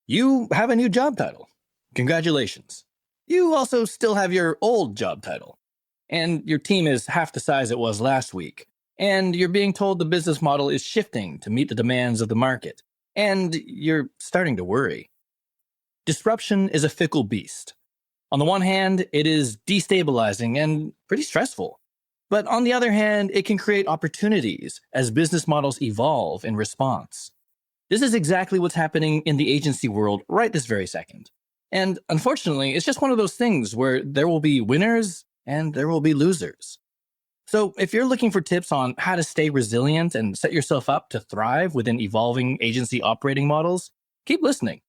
You have a new job title. Congratulations. You also still have your old job title. And your team is half the size it was last week. And you're being told the business model is shifting to meet the demands of the market. And you're starting to worry. Disruption is a fickle beast. On the one hand, it is destabilizing and pretty stressful. But on the other hand, it can create opportunities as business models evolve in response. This is exactly what's happening in the agency world right this very second. And unfortunately, it's just one of those things where there will be winners and there will be losers. So if you're looking for tips on how to stay resilient and set yourself up to thrive within evolving agency operating models, keep listening.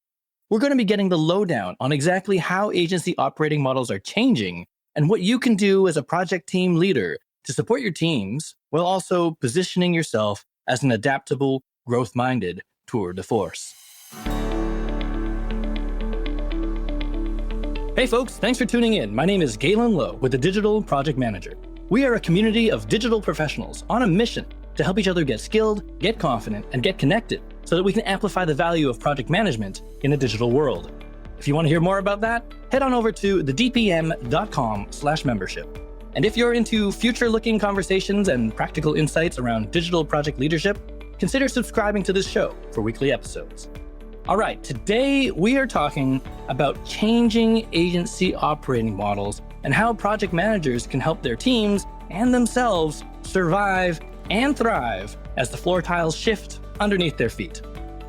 We're going to be getting the lowdown on exactly how agency operating models are changing and what you can do as a project team leader to support your teams while also positioning yourself as an adaptable, growth-minded tour de force. Hey folks, thanks for tuning in. My name is Galen Lowe with the Digital Project Manager. We are a community of digital professionals on a mission to help each other get skilled, get confident, and get connected so that we can amplify the value of project management in a digital world. If you want to hear more about that, head on over to thedpm.com/membership. And if you're into future-looking conversations and practical insights around digital project leadership, consider subscribing to this show for weekly episodes. All right, today we are talking about changing agency operating models and how project managers can help their teams and themselves survive and thrive as the floor tiles shift underneath their feet.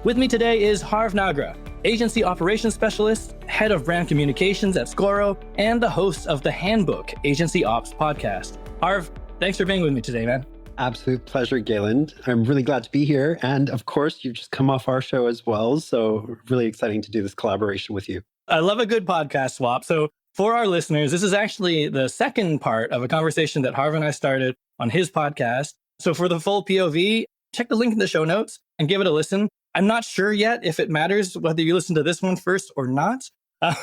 With me today is Harv Nagra, Agency Operations Specialist, Head of Brand Communications at Scoro, and the host of the Handbook Agency Ops podcast. Harv, thanks for being with me today, man. Absolute pleasure, Galen. I'm really glad to be here. And of course, you've just come off our show as well. So really exciting to do this collaboration with you. I love a good podcast swap. So for our listeners, this is actually the second part of a conversation that Harv and I started on his podcast. So for the full POV, check the link in the show notes and give it a listen. I'm not sure yet if it matters whether you listen to this one first or not. But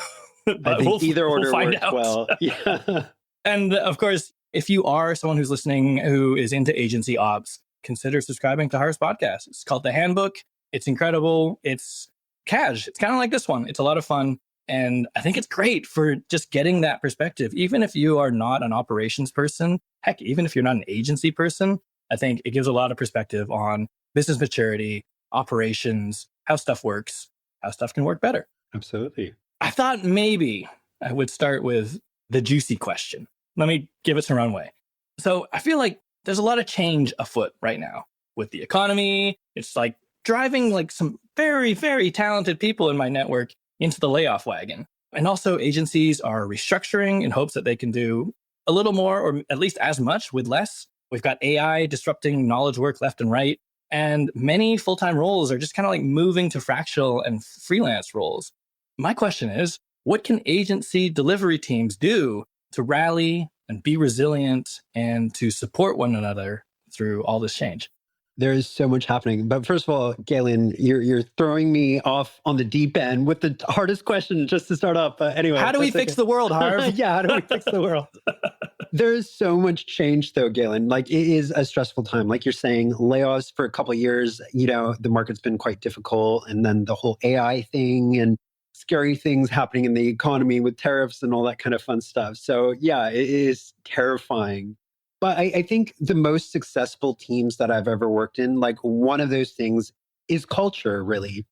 I think either order works well. Yeah. And of course, if you are someone who's listening who is into agency ops, consider subscribing to Harv's podcast. It's called The Handbook. It's incredible. It's cash. It's kind of like this one. It's a lot of fun. And I think it's great for just getting that perspective. Even if you are not an operations person, heck, even if you're not an agency person, I think it gives a lot of perspective on business maturity, operations, how stuff works, how stuff can work better. Absolutely. I thought maybe I would start with the juicy question. Let me give it some runway. So I feel like there's a lot of change afoot right now with the economy. It's like driving like some very, very talented people in my network into the layoff wagon. And also agencies are restructuring in hopes that they can do a little more or at least as much with less. We've got AI disrupting knowledge work left and right. And many full-time roles are just kind of like moving to fractional and freelance roles. My question is, what can agency delivery teams do to rally and be resilient and to support one another through all this change? There is so much happening. But first of all, Galen, you're throwing me off on the deep end with the hardest question just to start off. But anyway. How do we fix the world, Harv? Yeah, how do we fix the world? There is so much change though, Galen. Like it is a stressful time. Like you're saying, layoffs for a couple of years, the market's been quite difficult. And then the whole AI thing and scary things happening in the economy with tariffs and all that kind of fun stuff. So yeah, it is terrifying. But I think the most successful teams that I've ever worked in, like one of those things is culture, really.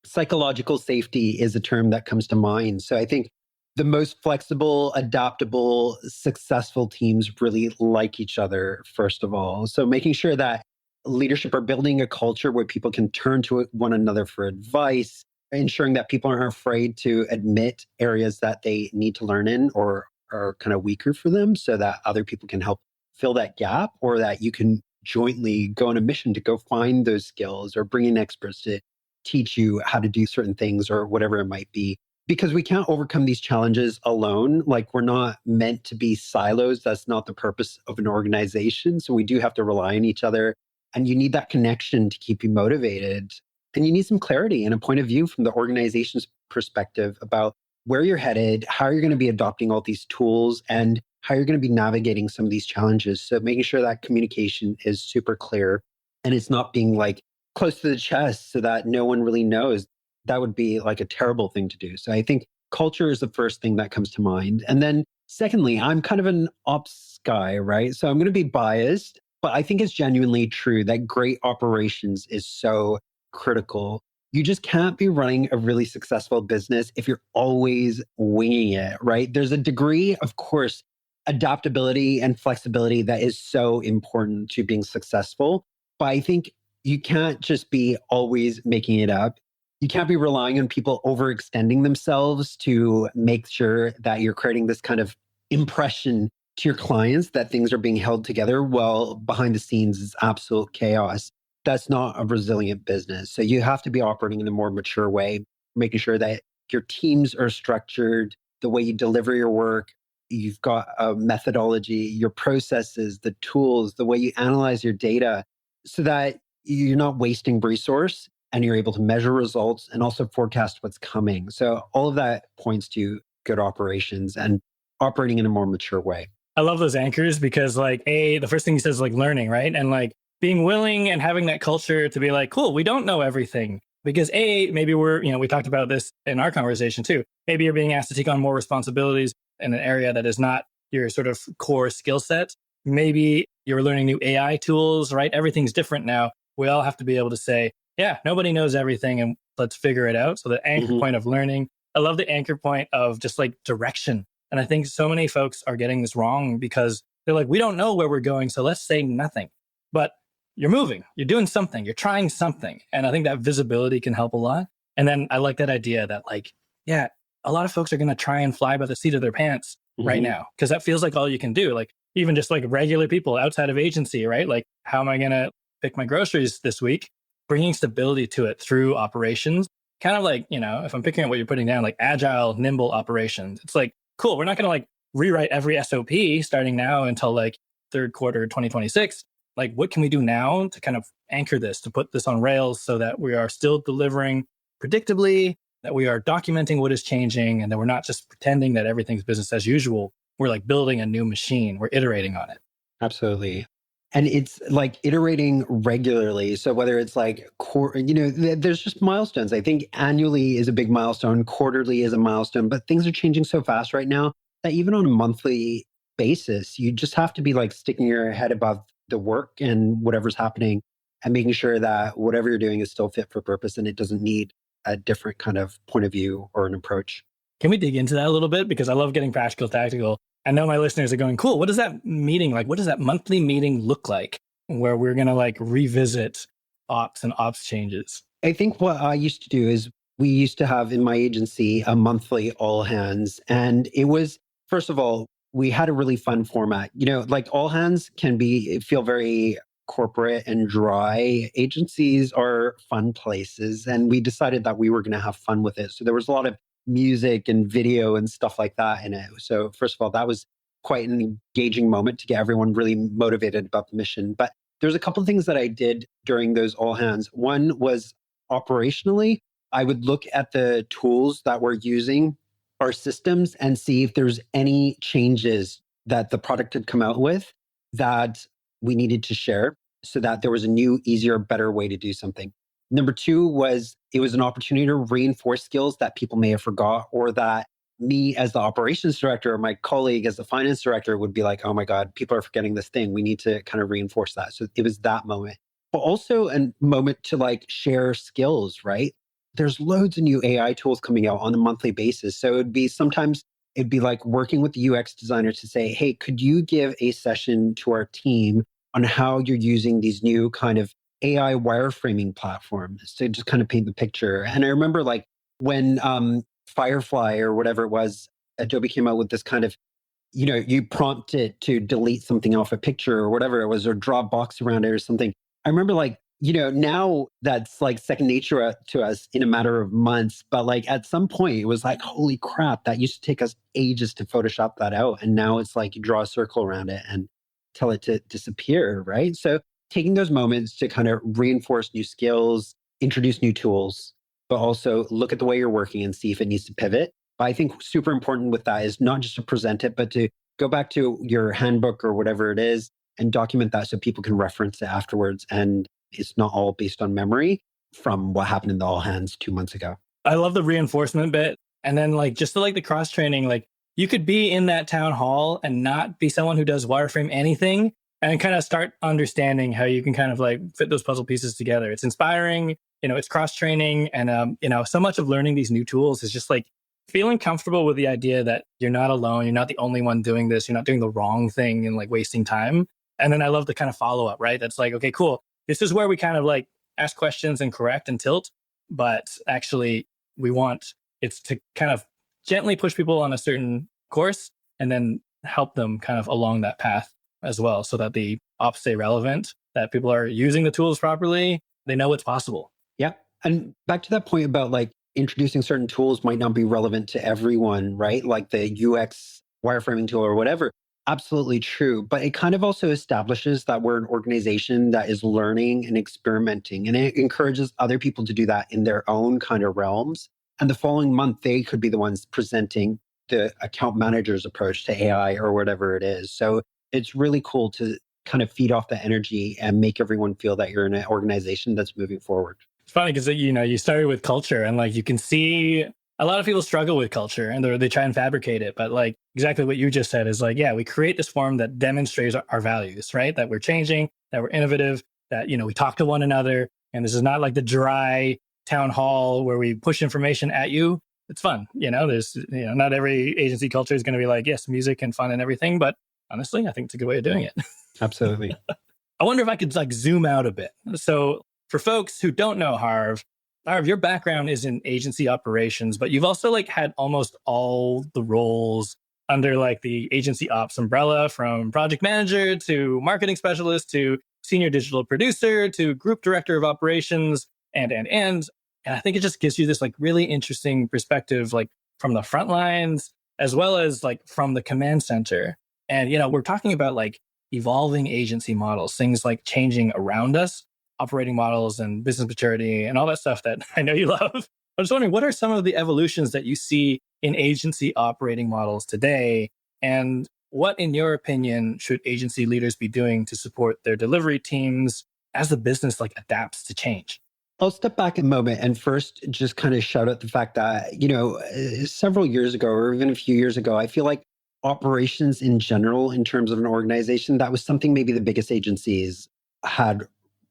Psychological safety is a term that comes to mind. So I think the most flexible, adaptable, successful teams really like each other, first of all. So making sure that leadership are building a culture where people can turn to one another for advice, ensuring that people aren't afraid to admit areas that they need to learn in or are kind of weaker for them so that other people can help fill that gap, or that you can jointly go on a mission to go find those skills or bring in experts to teach you how to do certain things or whatever it might be. Because we can't overcome these challenges alone. Like we're not meant to be silos. That's not the purpose of an organization. So we do have to rely on each other. And you need that connection to keep you motivated. And you need some clarity and a point of view from the organization's perspective about where you're headed, how you're going to be adopting all these tools, and how you're going to be navigating some of these challenges. So making sure that communication is super clear and it's not being like close to the chest so that no one really knows. that would be like a terrible thing to do. So I think culture is the first thing that comes to mind. And then secondly, I'm kind of an ops guy, right? So I'm going to be biased, but I think it's genuinely true that great operations is so critical. You just can't be running a really successful business if you're always winging it, right? There's a degree, of course, adaptability and flexibility that is so important to being successful. But I think you can't just be always making it up. You can't be relying on people overextending themselves to make sure that you're creating this kind of impression to your clients that things are being held together while behind the scenes is absolute chaos. That's not a resilient business. So you have to be operating in a more mature way, making sure that your teams are structured, the way you deliver your work, you've got a methodology, your processes, the tools, the way you analyze your data, so that you're not wasting resource and you're able to measure results and also forecast what's coming. So all of that points to good operations and operating in a more mature way. I love those anchors because the first thing he says is like learning, right? And like being willing and having that culture to be like, cool, we don't know everything. Because maybe we talked about this in our conversation too. Maybe you're being asked to take on more responsibilities in an area that is not your sort of core skill set. Maybe you're learning new AI tools, right? Everything's different now. We all have to be able to say, yeah, nobody knows everything and let's figure it out. So the anchor point of learning. I love the anchor point of just like direction. And I think so many folks are getting this wrong because they're like, we don't know where we're going, so let's say nothing. But you're moving, you're doing something, you're trying something. And I think that visibility can help a lot. And then I like that idea that a lot of folks are going to try and fly by the seat of their pants right now, because that feels like all you can do. Like even just like regular people outside of agency, right? Like, how am I going to pick my groceries this week? Bringing stability to it through operations, kind of like, if I'm picking up what you're putting down, like agile, nimble operations. It's like, cool, we're not going to like rewrite every SOP starting now until like third quarter 2026. Like, what can we do now to kind of anchor this, to put this on rails so that we are still delivering predictably, that we are documenting what is changing, and that we're not just pretending that everything's business as usual. We're like building a new machine. We're iterating on it. Absolutely. And it's like iterating regularly. So whether it's like, there's just milestones. I think annually is a big milestone. Quarterly is a milestone, but things are changing so fast right now that even on a monthly basis, you just have to be like sticking your head above the work and whatever's happening and making sure that whatever you're doing is still fit for purpose and it doesn't need a different kind of point of view or an approach. Can we dig into that a little bit? Because I love getting practical, tactical. I know my listeners are going, cool, what does that meeting like? What does that monthly meeting look like where we're going to like revisit ops and ops changes? I think what I used to do is we used to have in my agency a monthly all hands. And it was, first of all, we had a really fun format. Like all hands can feel very corporate and dry. Agencies are fun places. And we decided that we were going to have fun with it. So there was a lot of music and video and stuff like that in it. So first of all, that was quite an engaging moment to get everyone really motivated about the mission. But there's a couple of things that I did during those all hands. One was operationally, I would look at the tools that we're using, our systems, and see if there's any changes that the product had come out with that we needed to share so that there was a new, easier, better way to do something. Number two was it was an opportunity to reinforce skills that people may have forgot, or that me as the operations director or my colleague as the finance director would be like, oh my God, people are forgetting this thing. We need to kind of reinforce that. So it was that moment, but also a moment to like share skills, right? There's loads of new AI tools coming out on a monthly basis. So it'd be like working with the UX designer to say, hey, could you give a session to our team on how you're using these new kind of AI wireframing platforms to just kind of paint the picture. And I remember like when Firefly or whatever it was, Adobe came out with this kind of, you prompt it to delete something off a picture or whatever it was, or draw a box around it or something. I remember like, now that's like second nature to us in a matter of months. But like at some point it was like, holy crap, that used to take us ages to Photoshop that out. And now it's like you draw a circle around it and tell it to disappear, right? So taking those moments to kind of reinforce new skills, introduce new tools, but also look at the way you're working and see if it needs to pivot. But I think super important with that is not just to present it, but to go back to your handbook or whatever it is and document that so people can reference it afterwards. And it's not all based on memory from what happened in the all hands 2 months ago. I love the reinforcement bit. And then like just the cross training, like you could be in that town hall and not be someone who does wireframe anything and kind of start understanding how you can kind of like fit those puzzle pieces together. It's inspiring, it's cross training. And, so much of learning these new tools is just like feeling comfortable with the idea that you're not alone. You're not the only one doing this. You're not doing the wrong thing and like wasting time. And then I love the kind of follow up, right? That's like, okay, cool. This is where we kind of like ask questions and correct and tilt. But actually, we want it's to kind of gently push people on a certain course and then help them kind of along that path as well so that the ops stay relevant, that people are using the tools properly, they know what's possible. Yeah. And back to that point about like introducing certain tools might not be relevant to everyone, right? Like the UX wireframing tool or whatever. Absolutely true. But it kind of also establishes that we're an organization that is learning and experimenting, and it encourages other people to do that in their own kind of realms. And the following month, they could be the ones presenting the account manager's approach to AI or whatever it is. So it's really cool to kind of feed off the energy and make everyone feel that you're in an organization that's moving forward. It's funny because, you started with culture and like you can see a lot of people struggle with culture and they try and fabricate it. But like exactly what you just said is like, yeah, we create this form that demonstrates our values, right? That we're changing, that we're innovative, that, we talk to one another. And this is not like the dry town hall where we push information at you. It's fun. There's, not every agency culture is going to be like, yes, music and fun and everything. But honestly, I think it's a good way of doing it. Absolutely. I wonder if I could like zoom out a bit. So for folks who don't know Harv, your background is in agency operations, but you've also like had almost all the roles under like the agency ops umbrella, from project manager to marketing specialist to senior digital producer to group director of operations and I think it just gives you this like really interesting perspective, like from the front lines as well as like from the command center. And we're talking about like evolving agency models, things like changing around us, operating models and business maturity and all that stuff that I know you love. I'm just wondering, what are some of the evolutions that you see in agency operating models today? And what, in your opinion, should agency leaders be doing to support their delivery teams as the business like adapts to change? I'll step back a moment and first just kind of shout out the fact that, several years ago or even a few years ago, I feel like operations in general, in terms of an organization, that was something maybe the biggest agencies had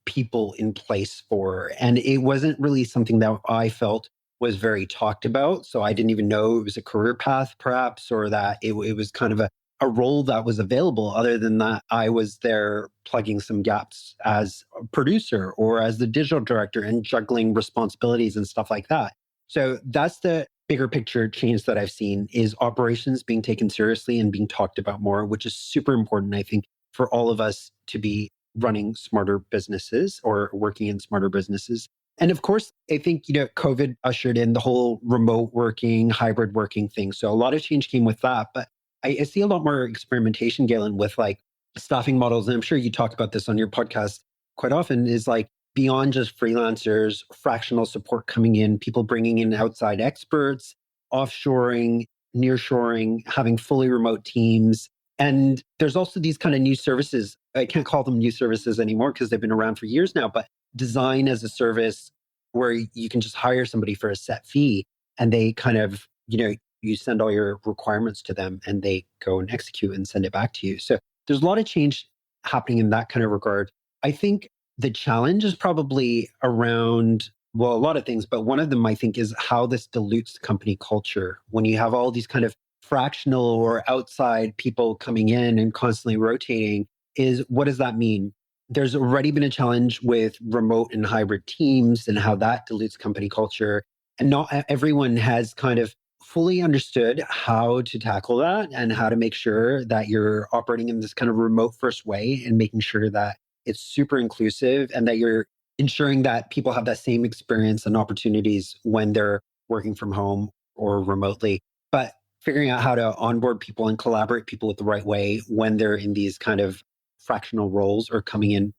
people in place for. And it wasn't really something that I felt was very talked about. So I didn't even know it was a career path, perhaps, or that it was kind of a role that was available. Other than that, I was there plugging some gaps as a producer or as the digital director and juggling responsibilities and stuff like that. So that's the bigger picture change that I've seen, is operations being taken seriously and being talked about more, which is super important, I think, for all of us to be running smarter businesses or working in smarter businesses. And of course, I think, COVID ushered in the whole remote working, hybrid working thing. So a lot of change came with that. But I see a lot more experimentation, Galen, with like staffing models. And I'm sure you talk about this on your podcast quite often, is like beyond just freelancers, fractional support coming in, people bringing in outside experts, offshoring, nearshoring, having fully remote teams. And there's also these kind of new services. I can't call them new services anymore because they've been around for years now, but design as a service where you can just hire somebody for a set fee and they kind of, you send all your requirements to them and they go and execute and send it back to you. So there's a lot of change happening in that kind of regard. I think the challenge is probably around, well, a lot of things, but one of them I think is how this dilutes company culture. When you have all these kind of fractional or outside people coming in and constantly rotating, is what does that mean? There's already been a challenge with remote and hybrid teams and how that dilutes company culture. And not everyone has kind of fully understood how to tackle that and how to make sure that you're operating in this kind of remote first way and making sure that it's super inclusive and that you're ensuring that people have that same experience and opportunities when they're working from home or remotely. But figuring out how to onboard people and collaborate people with the right way when they're in these kind of fractional roles or coming in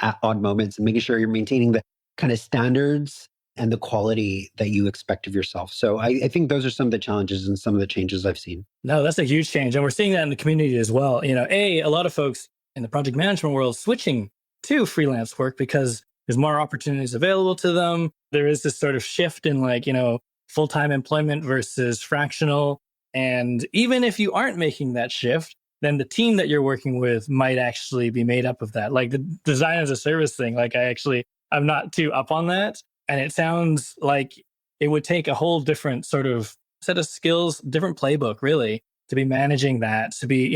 at odd moments, and making sure you're maintaining the kind of standards and the quality that you expect of yourself. So I think those are some of the challenges and some of the changes I've seen. No, that's a huge change. And we're seeing that in the community as well. A lot of folks in the project management world switching to freelance work because there's more opportunities available to them. There is this sort of shift in like, full-time employment versus fractional. And even if you aren't making that shift, then the team that you're working with might actually be made up of that. Like the design as a service thing, like I'm not too up on that. And it sounds like it would take a whole different sort of set of skills, different playbook, really, to be managing that, to be,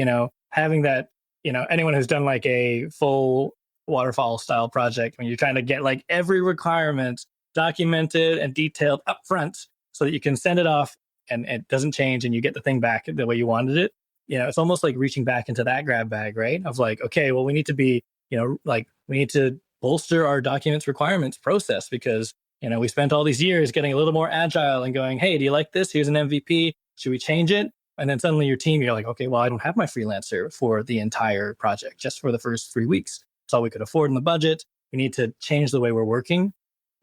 having that, anyone who's done like a full waterfall style project, when you're trying to get like every requirement documented and detailed up front so that you can send it off and it doesn't change and you get the thing back the way you wanted it. It's almost like reaching back into that grab bag, right? Of like, okay, well, we need to be, like we need to bolster our documents requirements process because, we spent all these years getting a little more agile and going, hey, do you like this? Here's an MVP. Should we change it? And then suddenly your team, you're like, okay, well, I don't have my freelancer for the entire project, just for the first 3 weeks. It's all we could afford in the budget. We need to change the way we're working.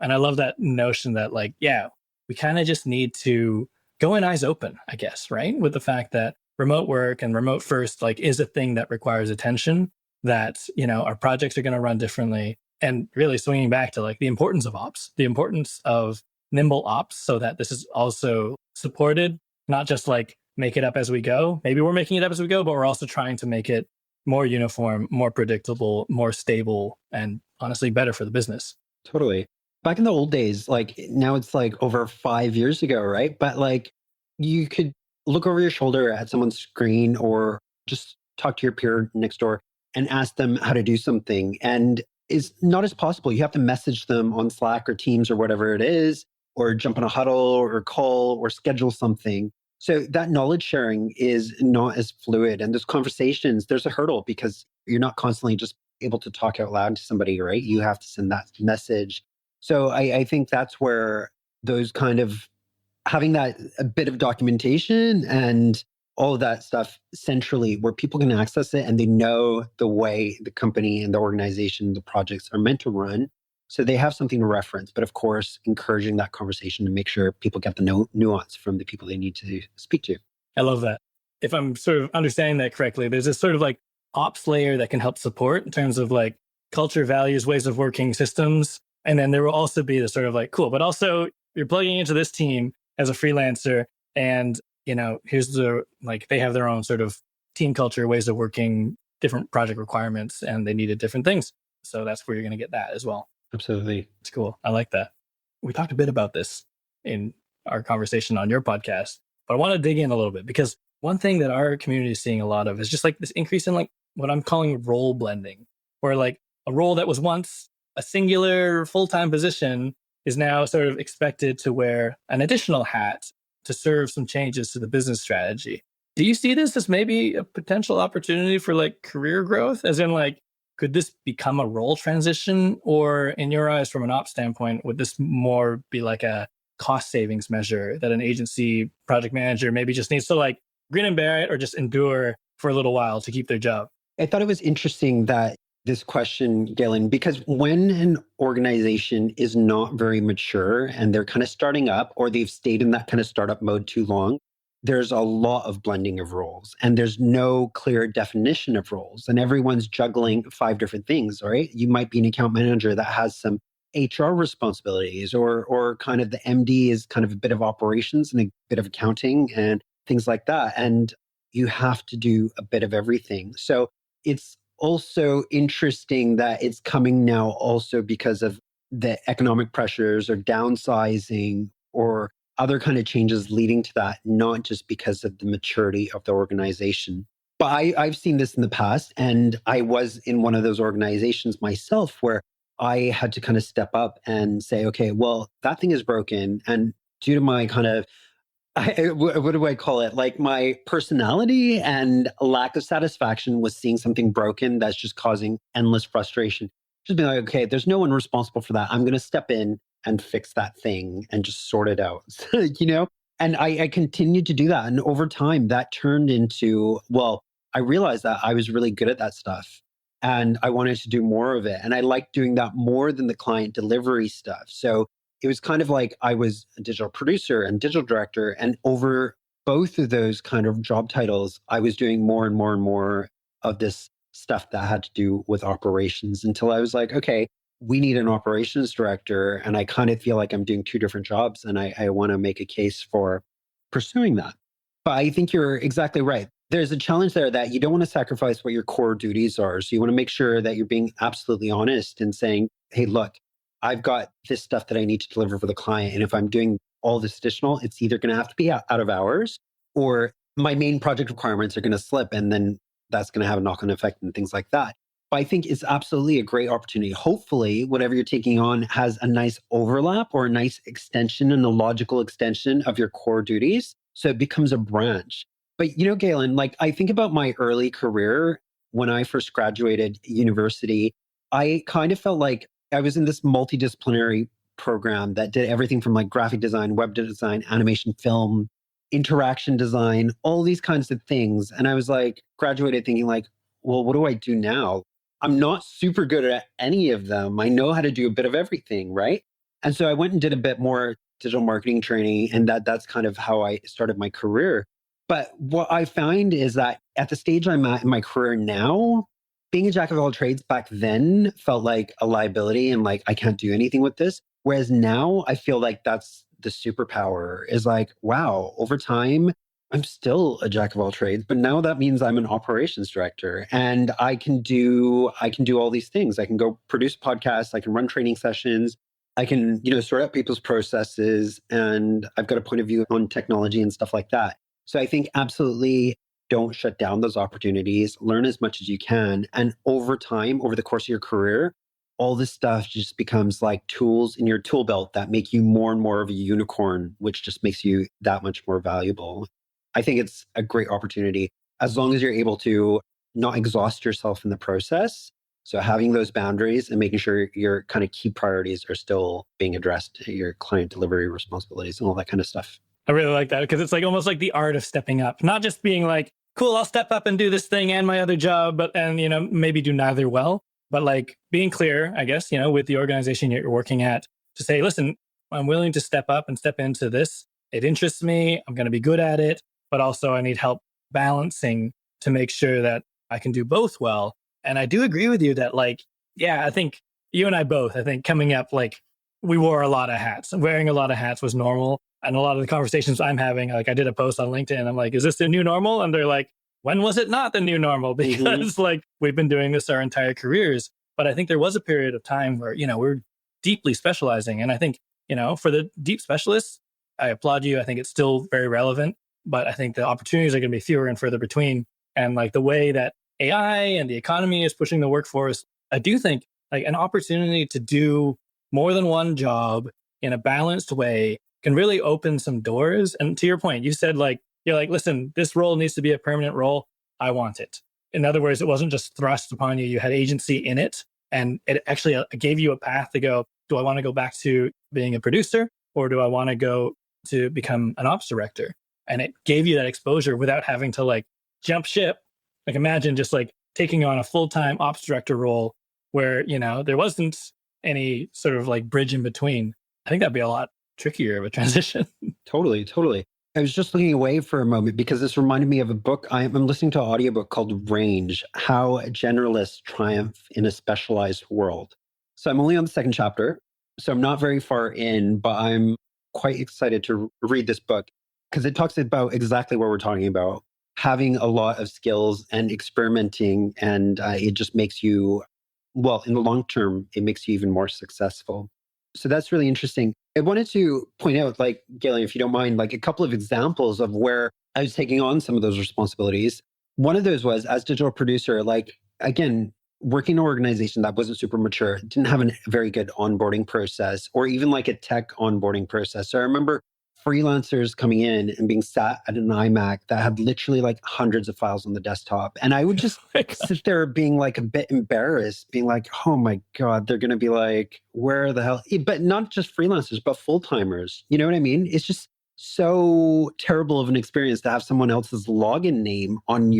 And I love that notion that like, yeah, we kind of just need to go in eyes open, I guess, right? With the fact that remote work and remote first like is a thing that requires attention, that, our projects are going to run differently. And really swinging back to like the importance of ops, the importance of nimble ops so that this is also supported, not just like make it up as we go. Maybe we're making it up as we go, but we're also trying to make it more uniform, more predictable, more stable, and honestly better for the business. Totally. Back in the old days, like now it's like over 5 years ago, right? But like you could look over your shoulder at someone's screen or just talk to your peer next door and ask them how to do something. And it's not as possible. You have to message them on Slack or Teams or whatever it is, or jump on a huddle or call or schedule something. So that knowledge sharing is not as fluid. And those conversations, there's a hurdle because you're not constantly just able to talk out loud to somebody, right? You have to send that message. So I think that's where those kind of having that a bit of documentation and all of that stuff centrally where people can access it and they know the way the company and the organization, the projects are meant to run. So they have something to reference, but of course, encouraging that conversation to make sure people get the nuance from the people they need to speak to. I love that. If I'm sort of understanding that correctly, there's this sort of like ops layer that can help support in terms of like culture, values, ways of working, systems. And then there will also be the sort of like, cool, but also you're plugging into this team as a freelancer and, here's the, like, they have their own sort of team culture, ways of working, different project requirements, and they needed different things. So that's where you're going to get that as well. Absolutely. It's cool. I like that. We talked a bit about this in our conversation on your podcast, but I want to dig in a little bit because one thing that our community is seeing a lot of is just like this increase in like what I'm calling role blending, where like a role that was once a singular full-time position is now sort of expected to wear an additional hat to serve some changes to the business strategy. Do you see this as maybe a potential opportunity for like career growth? As in like, could this become a role transition? Or in your eyes, from an ops standpoint, would this more be like a cost savings measure that an agency project manager maybe just needs to like grin and bear it or just endure for a little while to keep their job? I thought it was interesting that this question, Galen, because when an organization is not very mature and they're kind of starting up or they've stayed in that kind of startup mode too long, there's a lot of blending of roles and there's no clear definition of roles and everyone's juggling 5 different things, right? You might be an account manager that has some HR responsibilities or kind of the MD is kind of a bit of operations and a bit of accounting and things like that. And you have to do a bit of everything. So it's also interesting that it's coming now also because of the economic pressures or downsizing or other kind of changes leading to that, not just because of the maturity of the organization. But I've seen this in the past, and I was in one of those organizations myself where I had to kind of step up and say, okay, well, that thing is broken. And due to my kind of what do I call it? Like my personality and lack of satisfaction with seeing something broken that's just causing endless frustration. Just be like, okay, there's no one responsible for that. I'm going to step in and fix that thing and just sort it out, And I continued to do that. And over time, that turned into, well, I realized that I was really good at that stuff and I wanted to do more of it. And I liked doing that more than the client delivery stuff. So it was kind of like I was a digital producer and digital director. And over both of those kind of job titles, I was doing more and more and more of this stuff that had to do with operations until I was like, okay, we need an operations director. And I kind of feel like I'm doing two different jobs. And I want to make a case for pursuing that. But I think you're exactly right. There's a challenge there that you don't want to sacrifice what your core duties are. So you want to make sure that you're being absolutely honest and saying, hey, look, I've got this stuff that I need to deliver for the client. And if I'm doing all this additional, it's either going to have to be out of hours or my main project requirements are going to slip. And then that's going to have a knock on effect and things like that. But I think it's absolutely a great opportunity. Hopefully, whatever you're taking on has a nice overlap or a nice extension and a logical extension of your core duties. So it becomes a branch. But Galen, like I think about my early career when I first graduated university, I kind of felt like I was in this multidisciplinary program that did everything from like graphic design, web design, animation, film, interaction design, all these kinds of things. And I was like, graduated thinking like, well, what do I do now? I'm not super good at any of them. I know how to do a bit of everything, right? And so I went and did a bit more digital marketing training, and that's kind of how I started my career. But what I find is that at the stage I'm at in my career now, being a jack of all trades back then felt like a liability and like I can't do anything with this. Whereas now I feel like that's the superpower is like, wow, over time, I'm still a jack of all trades, but now that means I'm an operations director and I can do all these things. I can go produce podcasts, I can run training sessions, I can, sort out people's processes, and I've got a point of view on technology and stuff like that. So I think absolutely don't shut down those opportunities, learn as much as you can. And over time, over the course of your career, all this stuff just becomes like tools in your tool belt that make you more and more of a unicorn, which just makes you that much more valuable. I think it's a great opportunity as long as you're able to not exhaust yourself in the process. So having those boundaries and making sure your kind of key priorities are still being addressed, your client delivery responsibilities and all that kind of stuff. I really like that because it's like almost like the art of stepping up, not just being like, cool, I'll step up and do this thing and my other job, and maybe do neither well, but like being clear, I guess, with the organization you're working at to say, listen, I'm willing to step up and step into this. It interests me. I'm going to be good at it, but also I need help balancing to make sure that I can do both well. And I do agree with you that like, yeah, I think you and I both, I think coming up, like we wore a lot of hats. Wearing a lot of hats was normal. And a lot of the conversations I'm having, like I did a post on LinkedIn. I'm like, is this the new normal? And they're like, when was it not the new normal? Because like we've been doing this our entire careers. But I think there was a period of time where, we're deeply specializing. And I think, for the deep specialists, I applaud you. I think it's still very relevant, but I think the opportunities are going to be fewer and further between. And like the way that AI and the economy is pushing the workforce, I do think like an opportunity to do more than one job in a balanced way can really open some doors. And to your point, you said like, you're like, listen, this role needs to be a permanent role. I want it. In other words, it wasn't just thrust upon you. You had agency in it. And it actually gave you a path to go, do I want to go back to being a producer or do I want to go to become an ops director? And it gave you that exposure without having to like jump ship. Like imagine just like taking on a full-time ops director role where, there wasn't any sort of like bridge in between. I think that'd be a lot trickier of a transition. Totally. I was just looking away for a moment because this reminded me of a book. I'm listening to an audiobook called Range, How Generalists Triumph in a Specialized World. So I'm only on the second chapter. So I'm not very far in, but I'm quite excited to read this book because it talks about exactly what we're talking about, having a lot of skills and experimenting. And it just makes you, well, in the long term, it makes you even more successful. So that's really interesting. I wanted to point out, like, Galen, if you don't mind, like a couple of examples of where I was taking on some of those responsibilities. One of those was as digital producer, like, again, working in an organization that wasn't super mature, didn't have a very good onboarding process or even like a tech onboarding process. So I remember freelancers coming in and being sat at an iMac that had literally like hundreds of files on the desktop. And I would just sit there being like a bit embarrassed, being like, oh my God, they're going to be like, where the hell? But not just freelancers, but full-timers. You know what I mean? It's just so terrible of an experience to have someone else's login name on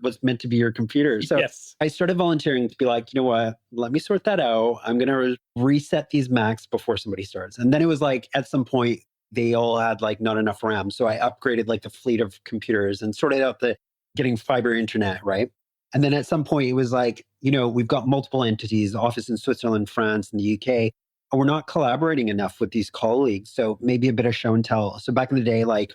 what's meant to be your computer. So yes. I started volunteering to be like, you know what, let me sort that out. I'm going to reset these Macs before somebody starts. And then it was like, at some point, they all had like not enough RAM. So I upgraded like the fleet of computers and sorted out the getting fiber internet, right? And then at some point it was like, we've got multiple entities, office in Switzerland, France, and the UK, and we're not collaborating enough with these colleagues. So maybe a bit of show and tell. So back in the day, like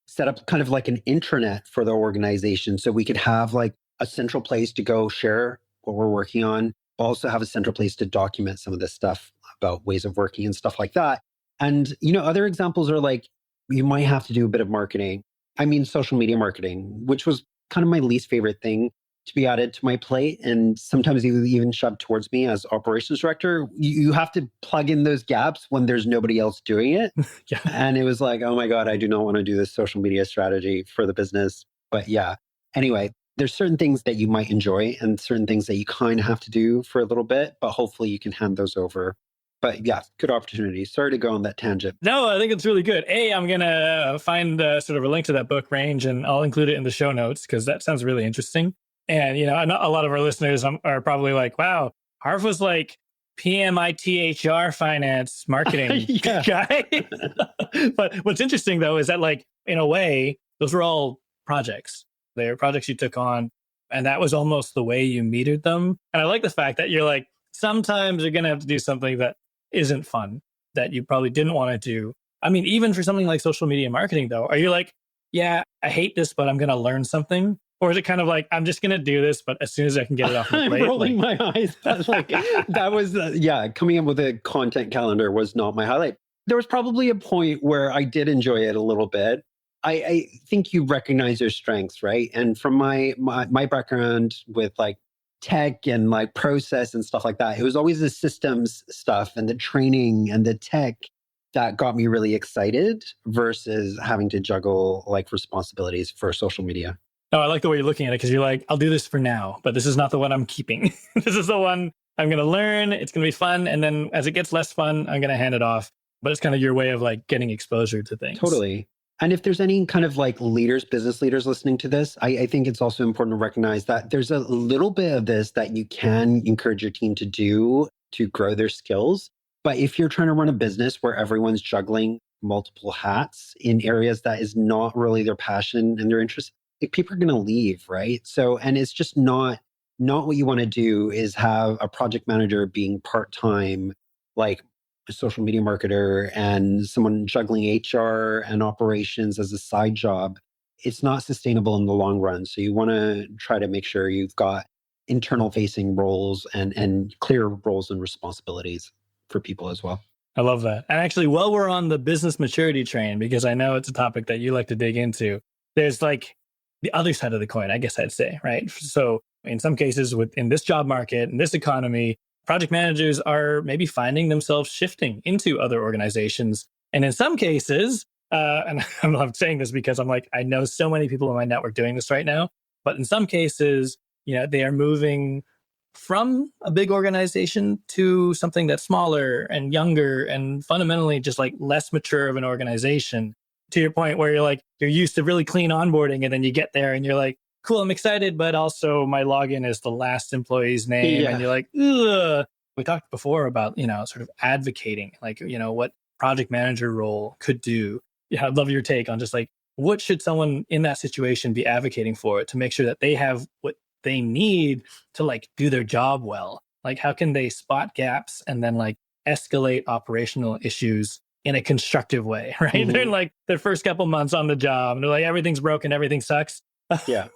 set up kind of like an intranet for the organization so we could have like a central place to go share what we're working on, but also have a central place to document some of this stuff about ways of working and stuff like that. And, other examples are like, you might have to do a bit of marketing. I mean, social media marketing, which was kind of my least favorite thing to be added to my plate. And sometimes it was even shoved towards me as operations director. You have to plug in those gaps when there's nobody else doing it. Yeah. And it was like, oh my God, I do not want to do this social media strategy for the business. But yeah, anyway, there's certain things that you might enjoy and certain things that you kind of have to do for a little bit, but hopefully you can hand those over. But yeah, good opportunity. Sorry to go on that tangent. No, I think it's really good. I'm going to find sort of a link to that book Range, and I'll include it in the show notes because that sounds really interesting. And, I know a lot of our listeners are probably like, wow, Harv was like PMITHR finance marketing guy. But what's interesting, though, is that like, in a way, those were all projects. They were projects you took on, and that was almost the way you metered them. And I like the fact that you're like, sometimes you're going to have to do something that isn't fun, that you probably didn't want to do. I mean, even for something like social media marketing, though, are you like, yeah, I hate this, but I'm going to learn something? Or is it kind of like, I'm just going to do this, but as soon as I can get it off my plate? I'm rolling my eyes. That's like, that was, coming up with a content calendar was not my highlight. There was probably a point where I did enjoy it a little bit. I think you recognize your strengths, right? And from my background with like tech and like process and stuff like that, it was always the systems stuff and the training and the tech that got me really excited versus having to juggle like responsibilities for social media. No, I like the way you're looking at it because you're like, I'll do this for now, but this is not the one I'm keeping. This is the one I'm going to learn. It's going to be fun. And then as it gets less fun, I'm going to hand it off. But it's kind of your way of like getting exposure to things. Totally. And if there's any kind of like leaders, business leaders listening to this, I think it's also important to recognize that there's a little bit of this that you can encourage your team to do to grow their skills. But if you're trying to run a business where everyone's juggling multiple hats in areas that is not really their passion and their interest, like people are going to leave, right? So, and it's just not what you want to do is have a project manager being part-time, like a social media marketer and someone juggling HR and operations as a side job. It's not sustainable in the long run. So you want to try to make sure you've got internal facing roles and clear roles and responsibilities for people as well. I love that. And actually, while we're on the business maturity train, because I know it's a topic that you like to dig into, there's like the other side of the coin, I guess I'd say, right? So in some cases within this job market, in this economy, project managers are maybe finding themselves shifting into other organizations. And in some cases, and I'm saying this because I'm like, I know so many people in my network doing this right now, but in some cases, they are moving from a big organization to something that's smaller and younger and fundamentally just like less mature of an organization. To your point where you're like, you're used to really clean onboarding and then you get there and you're like, cool, I'm excited, but also my login is the last employee's name. Yeah. And you're like, ugh. We talked before about, sort of advocating, like, what project manager role could do. Yeah, I'd love your take on just like, what should someone in that situation be advocating for to make sure that they have what they need to like do their job well? Like, how can they spot gaps and then like escalate operational issues in a constructive way, right? Mm-hmm. They're like their first couple months on the job and they're like, everything's broken, everything sucks. Yeah.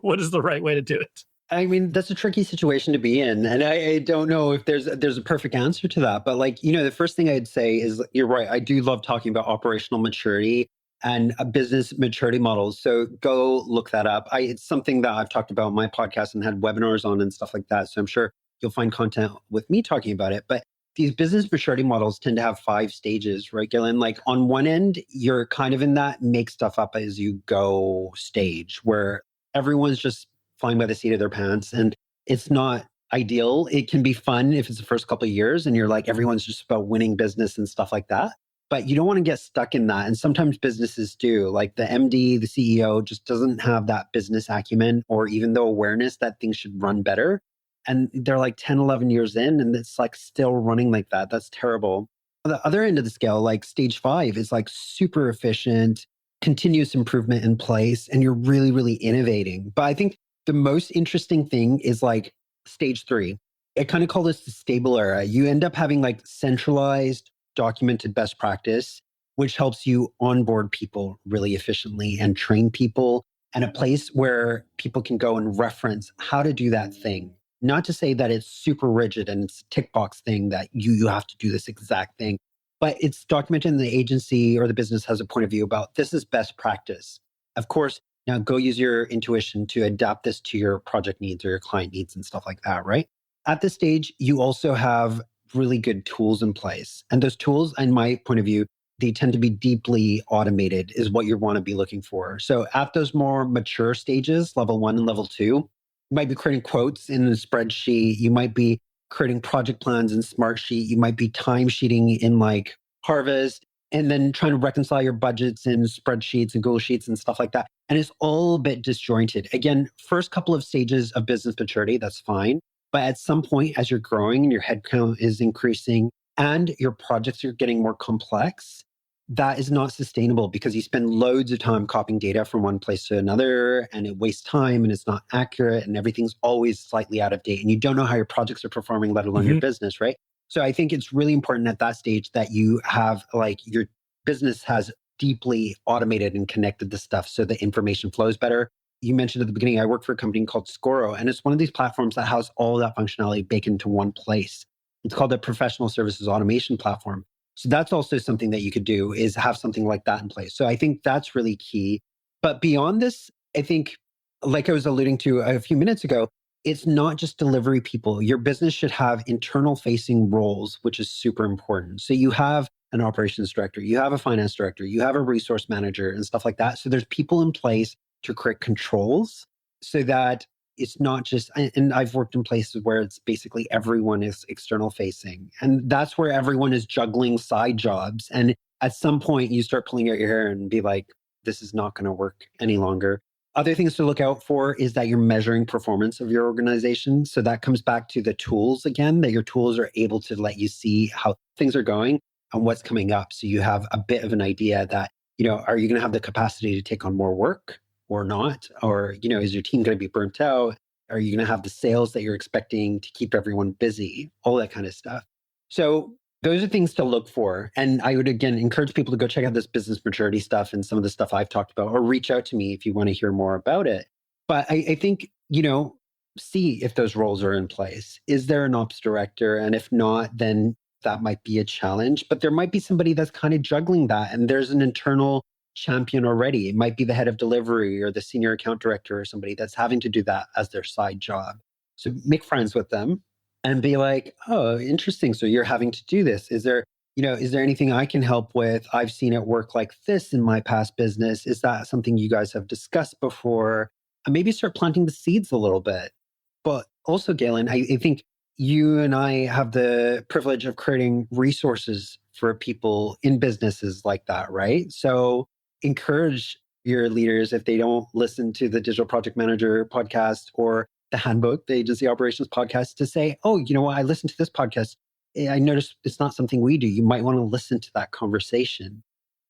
What is the right way to do it? I mean, that's a tricky situation to be in. And I don't know if there's a perfect answer to that. But like, the first thing I'd say is you're right. I do love talking about operational maturity and a business maturity models. So go look that up. It's something that I've talked about on my podcast and had webinars on and stuff like that. So I'm sure you'll find content with me talking about it. But these business maturity models tend to have 5 stages, right, Gillian? Like on one end, you're kind of in that make stuff up as you go stage where everyone's just flying by the seat of their pants. And it's not ideal. It can be fun if it's the first couple of years and you're like, everyone's just about winning business and stuff like that. But you don't want to get stuck in that. And sometimes businesses do. Like the MD, the CEO just doesn't have that business acumen or even the awareness that things should run better. And they're like 10, 11 years in and it's like still running like that. That's terrible. On the other end of the scale, like stage 5 is like super efficient, continuous improvement in place, and you're really, really innovating. But I think The most interesting thing is like stage 3. I kind of call this the stable era. You end up having like centralized, documented best practice, which helps you onboard people really efficiently and train people, and a place where people can go and reference how to do that thing. Not to say that it's super rigid and it's a tick box thing that you have to do this exact thing, but it's documented in the agency or the business has a point of view about this is best practice. Of course, now go use your intuition to adapt this to your project needs or your client needs and stuff like that, right? At this stage, you also have really good tools in place. And those tools, in my point of view, they tend to be deeply automated, is what you want to be looking for. So at those more mature stages, level 1 and level 2, you might be creating quotes in a spreadsheet. You might be creating project plans in Smartsheet. You might be time sheeting in like Harvest, and then trying to reconcile your budgets in spreadsheets and Google Sheets and stuff like that. And it's all a bit disjointed. Again, first couple of stages of business maturity, that's fine. But at some point, as you're growing and your headcount is increasing and your projects are getting more complex, that is not sustainable because you spend loads of time copying data from one place to another and it wastes time and it's not accurate and everything's always slightly out of date and you don't know how your projects are performing, let alone your business, right? So I think it's really important at that stage that you have like your business has deeply automated and connected the stuff so the information flows better. You mentioned at the beginning, I work for a company called Scoro, and it's one of these platforms that has all that functionality baked into one place. It's called the Professional Services Automation Platform. So that's also something that you could do is have something like that in place. So I think that's really key. But beyond this, I think, like I was alluding to a few minutes ago, it's not just delivery people. Your business should have internal facing roles, which is super important. So you have an operations director, you have a finance director, you have a resource manager and stuff like that. So there's people in place to create controls so that it's not just, and I've worked in places where it's basically everyone is external facing. And that's where everyone is juggling side jobs. And at some point you start pulling out your hair and be like, this is not going to work any longer. Other things to look out for is that you're measuring performance of your organization. So that comes back to the tools again, that your tools are able to let you see how things are going and what's coming up. So you have a bit of an idea that, are you going to have the capacity to take on more work or not? Or, is your team going to be burnt out? Are you going to have the sales that you're expecting to keep everyone busy? All that kind of stuff. So those are things to look for. And I would, again, encourage people to go check out this business maturity stuff and some of the stuff I've talked about, or reach out to me if you want to hear more about it. But I think, see if those roles are in place. Is there an ops director? And if not, then that might be a challenge. But there might be somebody that's kind of juggling that. And there's an internal champion already. It might be the head of delivery or the senior account director or somebody that's having to do that as their side job. So make friends with them and be like, oh, interesting. So you're having to do this. Is there anything I can help with? I've seen it work like this in my past business. Is that something you guys have discussed before? And maybe start planting the seeds a little bit. But also, Galen, I think you and I have the privilege of creating resources for people in businesses like that, right? So encourage your leaders, if they don't listen to the Digital Project Manager podcast or the Handbook, the Agency Operations podcast, to say, oh, you know what, I listened to this podcast. I noticed it's not something we do. You might want to listen to that conversation.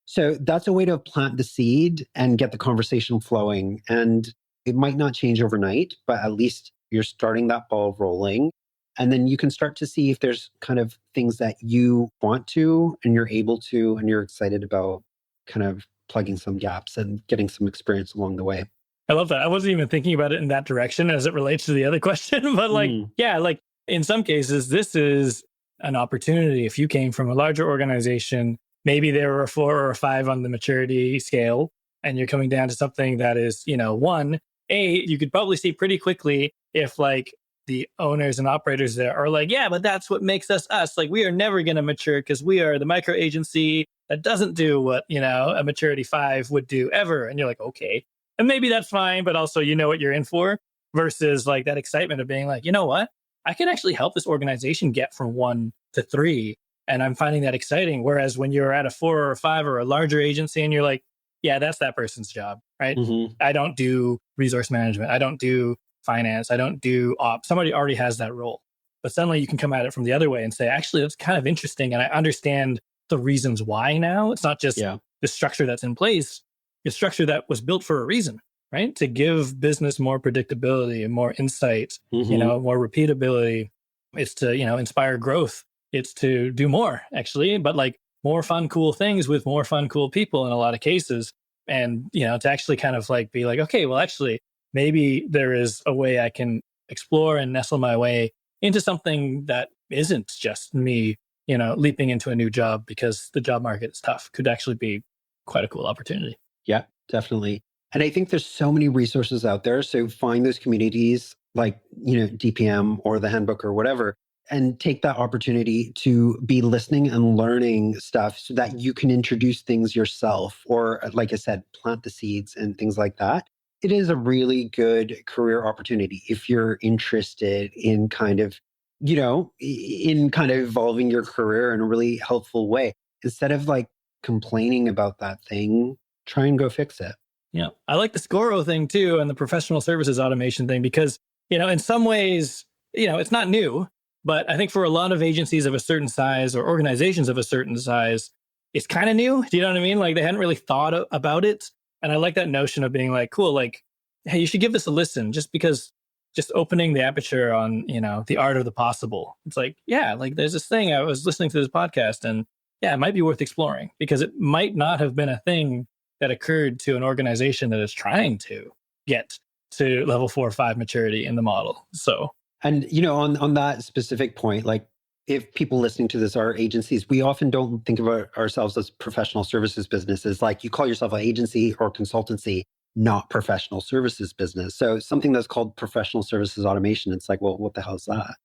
So that's a way to plant the seed and get the conversation flowing. And it might not change overnight, but at least you're starting that ball rolling. And then you can start to see if there's kind of things that you want to and you're able to and you're excited about kind of plugging some gaps and getting some experience along the way. I love that. I wasn't even thinking about it in that direction as it relates to the other question, but like in some cases, this is an opportunity. If you came from a larger organization, maybe there were a 4 or a 5 on the maturity scale, and you're coming down to something that is, 1, you could probably see pretty quickly if like the owners and operators there are like, yeah, but that's what makes us us. Like, we are never going to mature because we are the micro agency that doesn't do what, a maturity 5 would do ever. And you're like, okay. And maybe that's fine, but also you know what you're in for, versus like that excitement of being like, you know what? I can actually help this organization get from 1 to 3. And I'm finding that exciting. Whereas when you're at a 4 or a 5 or a larger agency and you're like, yeah, that's that person's job, right? Mm-hmm. I don't do resource management. I don't do finance. I don't do ops. Somebody already has that role. But suddenly you can come at it from the other way and say, actually, that's kind of interesting. And I understand the reasons why now. It's not just the structure that's in place. It's structure that was built for a reason, right? To give business more predictability and more insight, Mm-hmm. more repeatability. It's to, inspire growth. It's to do more actually, but like more fun, cool things with more fun, cool people in a lot of cases. And, to actually kind of like be like, okay, well, actually, maybe there is a way I can explore and nestle my way into something that isn't just me, leaping into a new job because the job market is tough, could actually be quite a cool opportunity. Yeah, definitely. And I think there's so many resources out there. So find those communities like, DPM or the Handbook or whatever, and take that opportunity to be listening and learning stuff so that you can introduce things yourself. Or, like I said, plant the seeds and things like that. It is a really good career opportunity if you're interested in kind of, in kind of evolving your career in a really helpful way. Instead of like complaining about that thing, try and go fix it. Yeah. I like the Scoro thing too and the professional services automation thing because, in some ways, it's not new, but I think for a lot of agencies of a certain size or organizations of a certain size, it's kind of new. Do you know what I mean? Like they hadn't really thought about it. And I like that notion of being like, cool, like, hey, you should give this a listen just because just opening the aperture on, the art of the possible. It's like, yeah, like there's this thing I was listening to this podcast and yeah, it might be worth exploring because it might not have been a thing that occurred to an organization that is trying to get to level 4 or 5 maturity in the model. So, And on that specific point, like if people listening to this are agencies, we often don't think of ourselves as professional services businesses. Like you call yourself an agency or consultancy, not professional services business. So something that's called professional services automation, it's like, well, what the hell is that?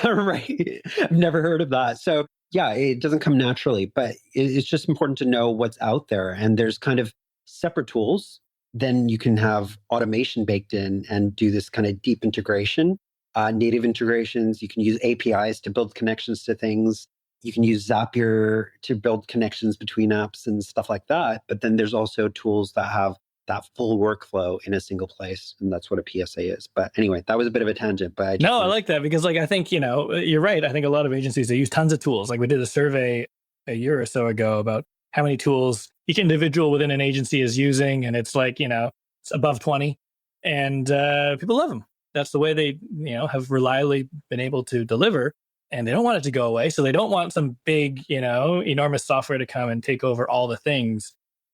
Right? I've never heard of that. So yeah, it doesn't come naturally, but it's just important to know what's out there. And there's kind of separate tools. Then you can have automation baked in and do this kind of deep integration, native integrations. You can use APIs to build connections to things. You can use Zapier to build connections between apps and stuff like that. But then there's also tools that have that full workflow in a single place. And that's what a PSA is. But anyway, that was a bit of a tangent, but no, I like that because, like, I think, you're right. I think a lot of agencies, they use tons of tools. Like, we did a survey a year or so ago about how many tools each individual within an agency is using. And it's like, it's above 20. And people love them. That's the way they, have reliably been able to deliver. And they don't want it to go away. So they don't want some big, enormous software to come and take over all the things.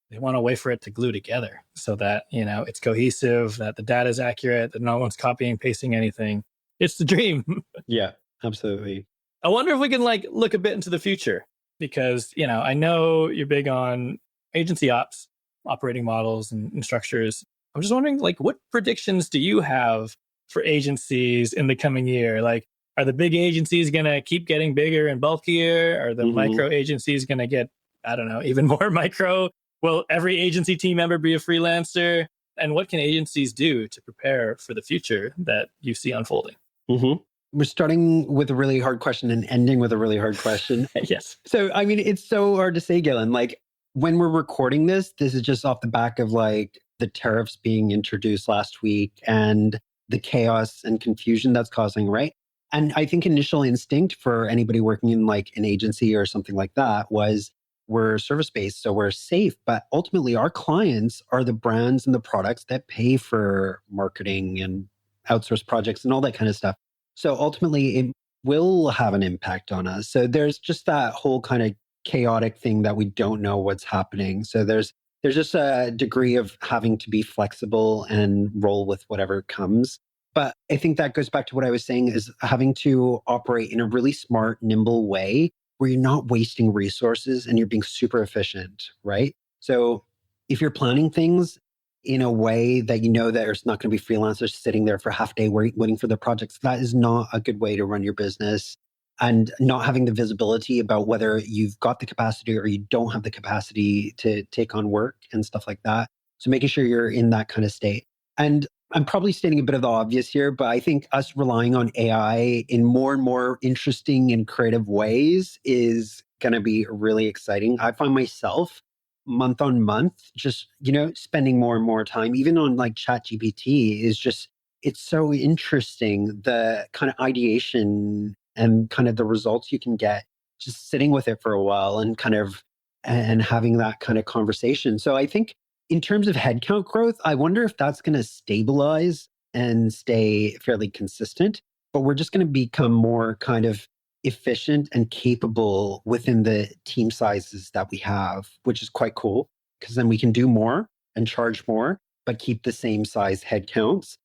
They want a way for it to glue together so that, it's cohesive, that the data is accurate, that no one's copying, pasting anything. It's the dream. yeah, absolutely. I wonder if we can like look a bit into the future because, I know you're big on agency ops, operating models and structures. I'm just wondering, like, what predictions do you have for agencies in the coming year? Like, are the big agencies going to keep getting bigger and bulkier? Are the micro agencies going to get, I don't know, even more micro? Will every agency team member be a freelancer? And what can agencies do to prepare for the future that you see unfolding? Mm-hmm. We're starting with a really hard question and ending with a really hard question. Yes. So, I mean, it's so hard to say, Galen. Like, when we're recording this is just off the back of like the tariffs being introduced last week and the chaos and confusion that's causing, right? And I think initial instinct for anybody working in like an agency or something like that was we're service based, so we're safe. But ultimately, our clients are the brands and the products that pay for marketing and outsource projects and all that kind of stuff. So ultimately, it will have an impact on us. So there's just that whole kind of chaotic thing that we don't know what's happening. So there's just a degree of having to be flexible and roll with whatever comes. But I think that goes back to what I was saying is having to operate in a really smart, nimble way where you're not wasting resources and you're being super efficient, right? So if you're planning things in a way that you know that there's not going to be freelancers sitting there for half a day waiting for the projects, that is not a good way to run your business. And not having the visibility about whether you've got the capacity or you don't have the capacity to take on work and stuff like that. So making sure you're in that kind of state. And I'm probably stating a bit of the obvious here, but I think us relying on AI in more and more interesting and creative ways is going to be really exciting. I find myself month on month, just, spending more and more time, even on like ChatGPT is just, it's so interesting. The kind of ideation and kind of the results you can get just sitting with it for a while and kind of, and having that kind of conversation. So I think In terms of headcount growth, I wonder if that's going to stabilize and stay fairly consistent, but we're just going to become more kind of efficient and capable within the team sizes that we have, which is quite cool because then we can do more and charge more, but keep the same size headcounts.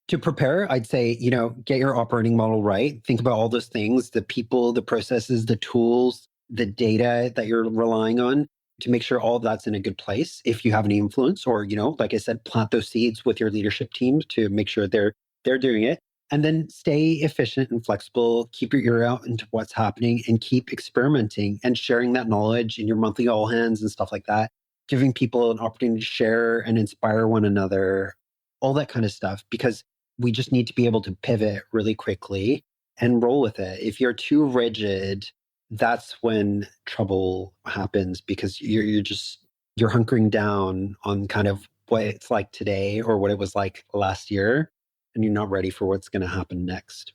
To prepare, I'd say, get your operating model right. Think about all those things, the people, the processes, the tools, the data that you're relying on to make sure all of that's in a good place. If you have any influence or, like I said, plant those seeds with your leadership team to make sure they're doing it. And then stay efficient and flexible, keep your ear out into what's happening and keep experimenting and sharing that knowledge in your monthly all hands and stuff like that, giving people an opportunity to share and inspire one another, all that kind of stuff, because we just need to be able to pivot really quickly and roll with it. If you're too rigid, that's when trouble happens because you're hunkering down on kind of what it's like today or what it was like last year, and you're not ready for what's going to happen next.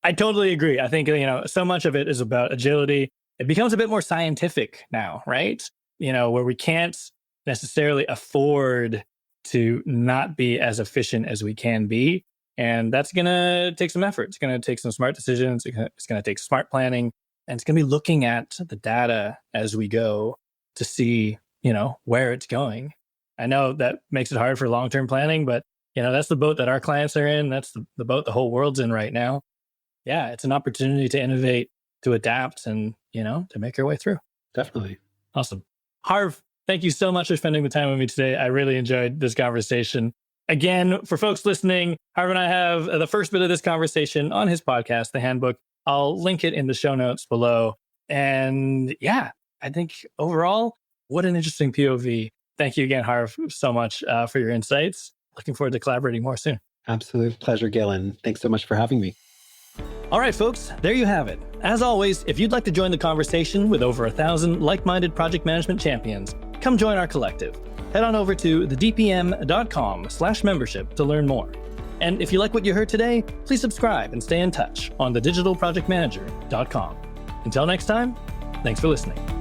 I totally agree. I think, so much of it is about agility. It becomes a bit more scientific now, right? Where we can't necessarily afford to not be as efficient as we can be. And that's going to take some effort. It's going to take some smart decisions. It's going to take smart planning. And it's going to be looking at the data as we go to see, where it's going. I know that makes it hard for long-term planning, but, that's the boat that our clients are in. That's the boat the whole world's in right now. Yeah, it's an opportunity to innovate, to adapt, and, to make our way through. Definitely. Awesome. Harv, thank you so much for spending the time with me today. I really enjoyed this conversation. Again, for folks listening, Harv and I have the first bit of this conversation on his podcast, The Handbook. I'll link it in the show notes below. And yeah, I think overall, what an interesting POV. Thank you again, Harv, so much for your insights. Looking forward to collaborating more soon. Absolute pleasure, Galen. Thanks so much for having me. All right, folks, there you have it. As always, if you'd like to join the conversation with over 1,000 like-minded project management champions, come join our collective. Head on over to thedpm.com/membership to learn more. And if you like what you heard today, please subscribe and stay in touch on thedigitalprojectmanager.com. Until next time, thanks for listening.